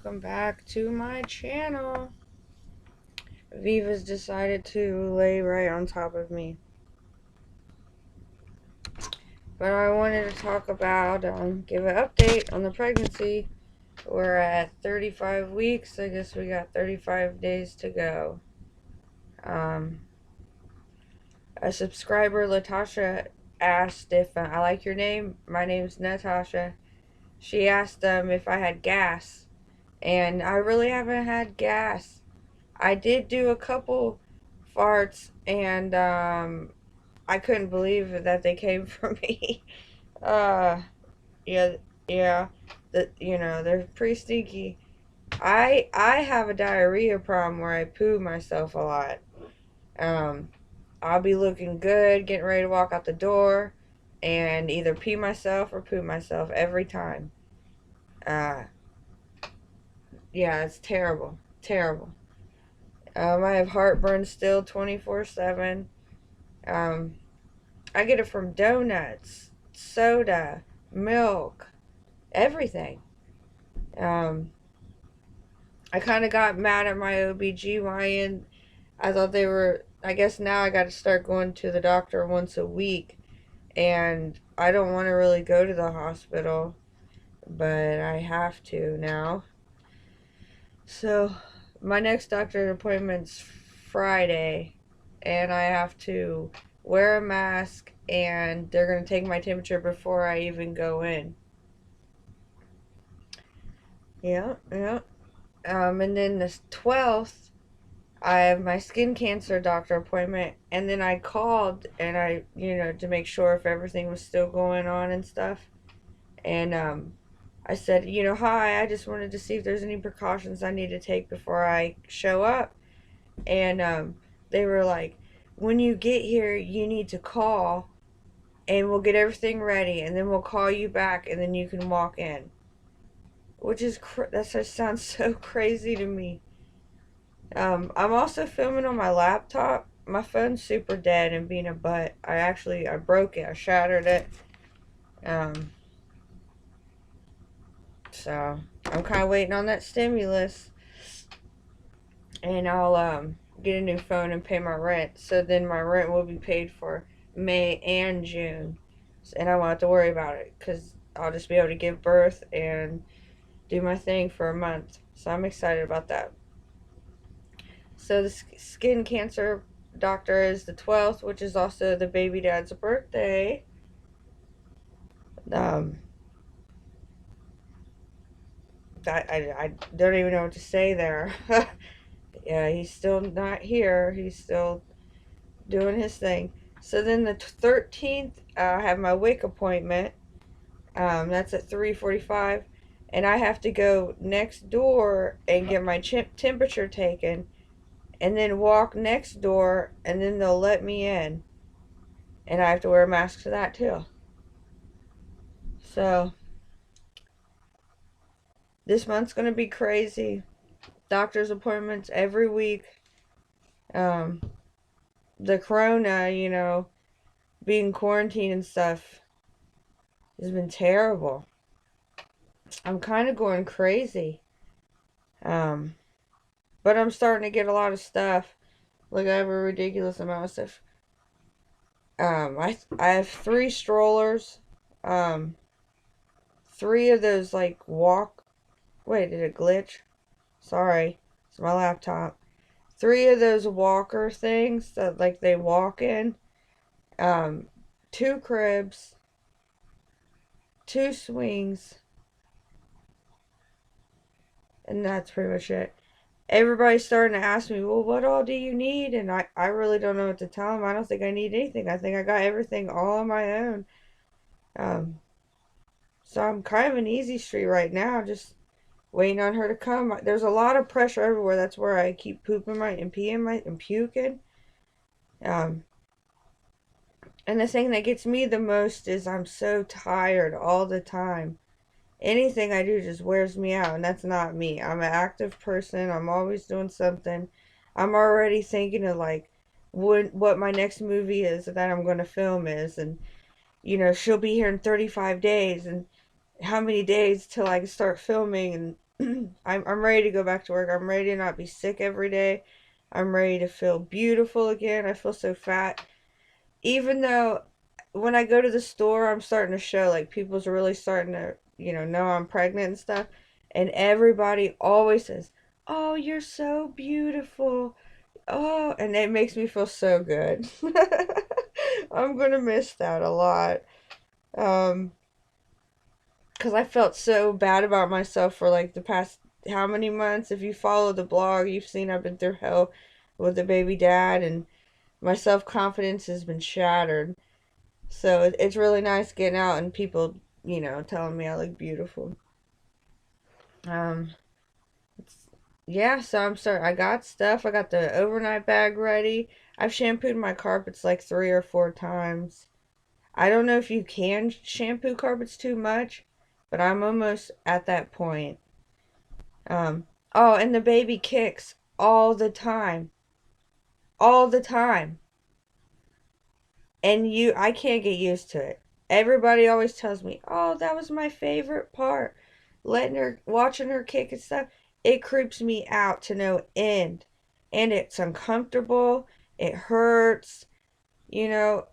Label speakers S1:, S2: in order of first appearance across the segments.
S1: welcome back to my channel. Viva's decided to lay right on top of me. But I wanted to talk about, give an update on the pregnancy. We're at 35 weeks. I guess we got 35 days to go. Um, a subscriber, Latasha, asked if I like your name. My name's Natasha. She asked if I had gas. And I really haven't had gas. I did do a couple farts, and I couldn't believe that they came from me. uh, yeah, yeah. They're pretty stinky. I have a diarrhea problem where I poo myself a lot. Um, I'll be looking good, getting ready to walk out the door, and either pee myself or poo myself every time. Uh, yeah, it's terrible, terrible. I have heartburn still 24/7. Um, I get it from donuts, soda, milk, everything. Um, I kind of got mad at my OBGYN. I thought they were, I guess now I got to start going to the doctor once a week. And I don't want to really go to the hospital, but I have to now. So, my next doctor appointment's Friday, and I have to wear a mask, and they're going to take my temperature before I even go in. Yeah, yeah. And then the 12th, I have my skin cancer doctor appointment, and then I called and to make sure if everything was still going on and stuff. And I said, hi, I just wanted to see if there's any precautions I need to take before I show up. And they were like, when you get here, you need to call, and we'll get everything ready, and then we'll call you back, and then you can walk in. Which is, that just sounds so crazy to me. I'm also filming on my laptop. My phone's super dead and being a butt. I broke it. I shattered it. Um, so I'm kind of waiting on that stimulus, and I'll get a new phone and pay my rent. So then my rent will be paid for May and June, and I won't have to worry about it because I'll just be able to give birth and do my thing for a month. So I'm excited about that. So the skin cancer doctor is the 12th, which is also the baby dad's birthday. Um, I don't even know what to say there. Yeah, he's still not here. He's still doing his thing. So then the 13th, I have my WIC appointment. That's at 3:45, and I have to go next door and get my temperature taken, and then walk next door, and then they'll let me in, and I have to wear a mask for that too. So this month's gonna be crazy. Doctor's appointments every week. Um, the corona, being quarantined and stuff has been terrible. I'm kind of going crazy. Um, but I'm starting to get a lot of stuff. Like, I have a ridiculous amount of stuff. I have 3 strollers. Um, 3 of those like walk. Wait, did it glitch? Sorry, it's my laptop. 3 of those walker things that like they walk in. Um, 2 cribs. 2 swings. And that's pretty much it. Everybody's starting to ask me, well, what all do you need? And I really don't know what to tell them. I don't think I need anything. I think I got everything all on my own. Um, so I'm kind of an easy street right now, just waiting on her to come. There's a lot of pressure everywhere. That's where I keep pooping and peeing and puking. Um, and the thing that gets me the most is I'm so tired all the time. Anything I do just wears me out, and that's not me. I'm an active person. I'm always doing something. I'm already thinking of like what my next movie is that I'm going to film is, and she'll be here in 35 days, and how many days till I can start filming, and I'm ready to go back to work. I'm ready to not be sick every day. I'm ready to feel beautiful again. I feel so fat. Even though when I go to the store, I'm starting to show, like, people's really starting to, know I'm pregnant and stuff. And everybody always says, "Oh, you're so beautiful." Oh, and it makes me feel so good. I'm gonna miss that a lot. Um, 'Cause I felt so bad about myself for like the past how many months. If you follow the blog, you've seen I've been through hell with the baby dad, and my self confidence has been shattered. So it's really nice getting out and people, telling me I look beautiful. Um, yeah, so I'm sorry. I got stuff. I got the overnight bag ready. I've shampooed my carpets like 3 or 4 times. I don't know if you can shampoo carpets too much, but I'm almost at that point. Oh, and the baby kicks all the time. All the time. And I can't get used to it. Everybody always tells me, "Oh, that was my favorite part. Watching her kick and stuff. It creeps me out to no end. And it's uncomfortable. It hurts, you know.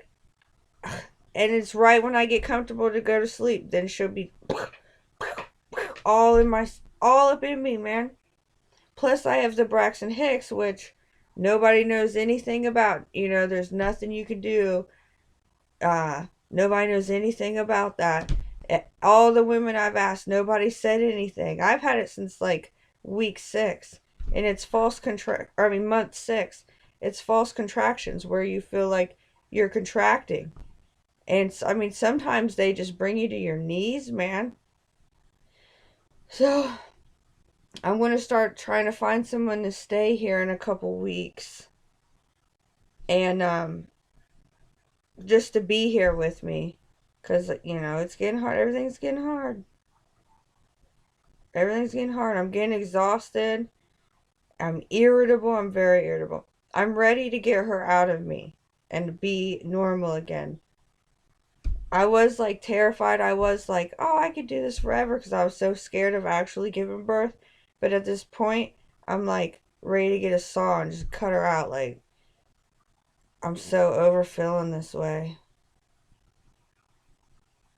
S1: And it's right when I get comfortable to go to sleep. Then she'll be all in my, all up in me, man. Plus, I have the Braxton Hicks, which nobody knows anything about. There's nothing you can do. Nobody knows anything about that. All the women I've asked, nobody said anything. I've had it since like week 6, and it's month 6. It's false contractions where you feel like you're contracting. And I mean, sometimes they just bring you to your knees, man. So I'm going to start trying to find someone to stay here in a couple weeks. And just to be here with me. Because, it's getting hard. Everything's getting hard. Everything's getting hard. I'm getting exhausted. I'm irritable. I'm very irritable. I'm ready to get her out of me and be normal again. I was like terrified. I was like, oh, I could do this forever because I was so scared of actually giving birth. But at this point, I'm like ready to get a saw and just cut her out. Like, I'm so over feeling this way.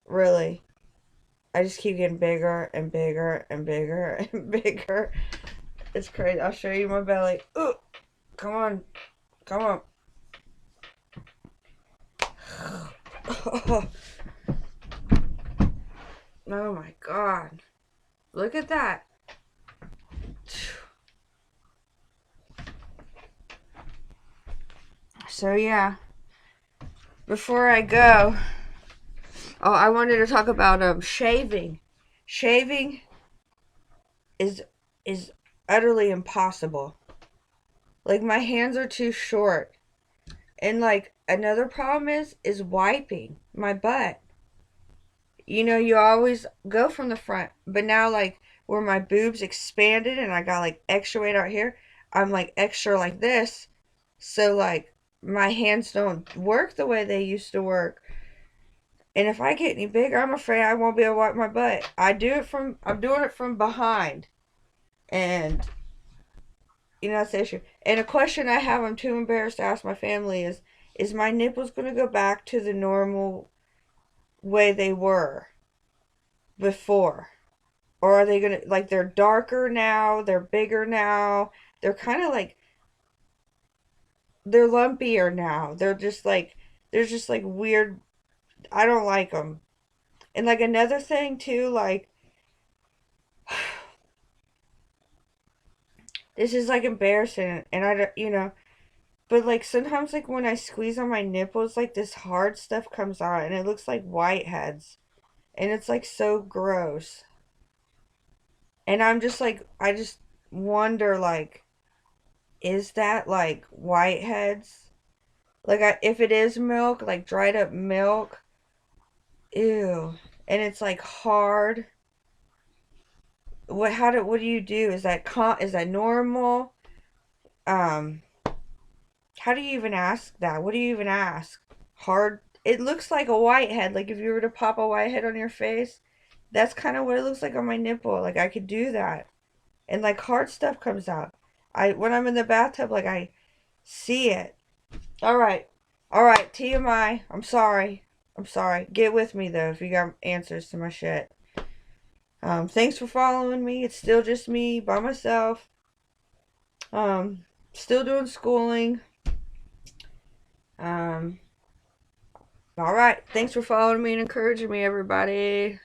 S1: Really. I just keep getting bigger and bigger and bigger and bigger. It's crazy. I'll show you my belly. Ooh, come on. Come on. Oh my god. Look at that. So yeah, before I go, I wanted to talk about shaving. Shaving is is utterly impossible. Like, my hands are too short. And like another problem is wiping my butt. You always go from the front, but now, like, where my boobs expanded and I got like extra weight out here, I'm like extra like this. So like my hands don't work the way they used to work. And if I get any bigger, I'm afraid I won't be able to wipe my butt. I'm doing it from behind. And that's the issue. And a question I have, I'm too embarrassed to ask my family is my nipples going to go back to the normal way they were before? Or are they going to, like, they're darker now, they're bigger now, they're kind of like, they're lumpier now. There's just like weird, I don't like them. And like another thing too, like, this is like embarrassing, and I don't, but like sometimes, like, when I squeeze on my nipples, like this hard stuff comes out and it looks like whiteheads. And it's like so gross. And I'm just like, I just wonder, like, is that like whiteheads? Like, if it is milk, like dried up milk, ew. And it's like hard. What do you do? Is that normal? Um, how do you even ask that? What do you even ask? Hard. It looks like a whitehead. Like, if you were to pop a whitehead on your face, that's kind of what it looks like on my nipple. Like, I could do that. and like hard stuff comes out. When I'm in the bathtub, like I see it. All right, TMI. I'm sorry. Get with me though if you got answers to my shit. Thanks for following me. It's still just me by myself. Still doing schooling. All right. Thanks for following me and encouraging me, everybody.